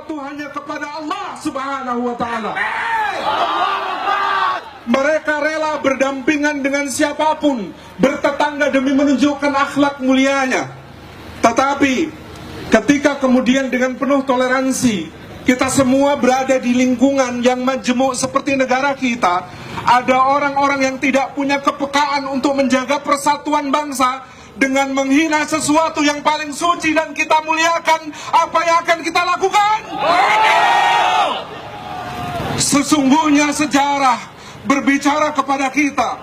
sesuatu hanya kepada Allah Subhanahu wa Ta'ala. Mereka rela berdampingan dengan siapapun, bertetangga demi menunjukkan akhlak mulianya. Tetapi ketika kemudian dengan penuh toleransi kita semua berada di lingkungan yang majemuk seperti negara kita, ada orang-orang yang tidak punya kepekaan untuk menjaga persatuan bangsa dengan menghina sesuatu yang paling suci dan kita muliakan, apa yang akan kita lakukan? Sesungguhnya sejarah berbicara kepada kita.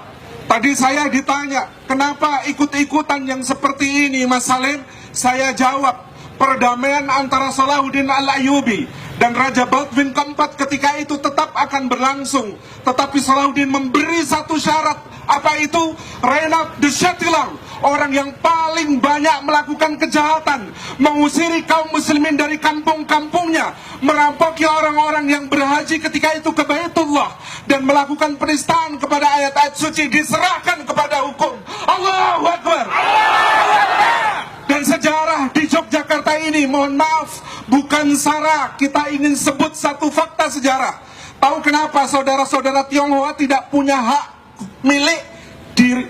Tadi saya ditanya, kenapa ikut-ikutan yang seperti ini, Mas Salim? Saya jawab, perdamaian antara Salahuddin Al-Ayyubi dan Raja Baldwin keempat ketika itu tetap akan berlangsung. Tetapi Salahuddin memberi satu syarat. Apa itu? Reynald de Chatillon, orang yang paling banyak melakukan kejahatan, mengusiri kaum muslimin dari kampung-kampungnya, merampoki orang-orang yang berhaji ketika itu ke Baitullah, dan melakukan penistaan kepada ayat-ayat suci, diserahkan kepada hukum. Allahu Akbar. Dan sejarah di Yogyakarta ini, mohon maaf, bukan sara, kita ingin sebut satu fakta sejarah. Tahu kenapa saudara-saudara Tionghoa tidak punya hak milik di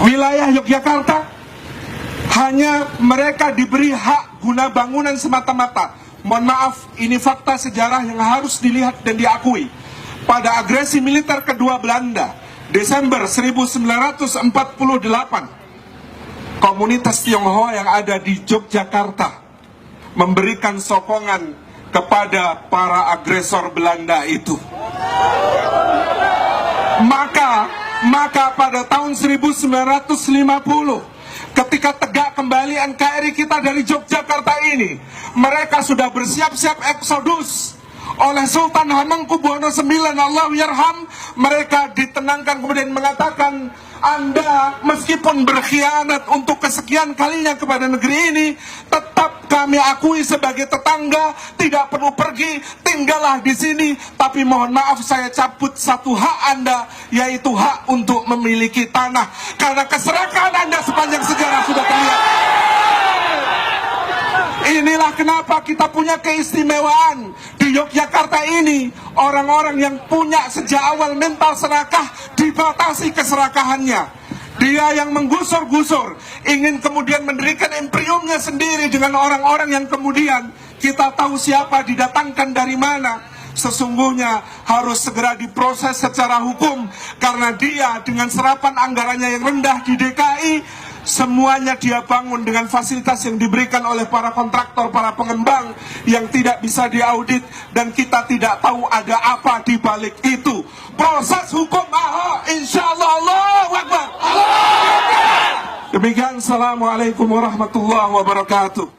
wilayah Yogyakarta? Hanya mereka diberi hak guna bangunan semata-mata. Mohon maaf, ini fakta sejarah yang harus dilihat dan diakui. Pada agresi militer kedua Belanda, Desember 1948, komunitas Tionghoa yang ada di Yogyakarta memberikan sokongan kepada para agresor Belanda itu. Maka pada tahun 1950, ketika tegak kembali NKRI kita dari Yogyakarta ini, mereka sudah bersiap-siap eksodus. Oleh Sultan Hamengkubuwono IX, Allah yarham, mereka ditenangkan kemudian mengatakan, Anda meskipun berkhianat untuk kesekian kalinya kepada negeri ini, tetap kami akui sebagai tetangga, tidak perlu pergi, tinggallah di sini. Tapi mohon maaf, saya cabut satu hak Anda, yaitu hak untuk memiliki tanah. Karena keserakahan Anda sepanjang sejarah sudah terlihat. Inilah kenapa kita punya keistimewaan di Yogyakarta ini. Orang-orang yang punya sejak awal mental serakah dibatasi keserakahannya. Dia yang menggusur-gusur, ingin kemudian mendirikan imperiumnya sendiri dengan orang-orang yang kemudian kita tahu siapa, didatangkan dari mana. Sesungguhnya harus segera diproses secara hukum, karena dia dengan serapan anggarannya yang rendah di DKI, semuanya dia bangun dengan fasilitas yang diberikan oleh para kontraktor, para pengembang yang tidak bisa diaudit, dan kita tidak tahu ada apa di balik itu. Proses hukum Ahok, insya Allah. Allahu Akbar. Demikian, assalamualaikum warahmatullahi wabarakatuh.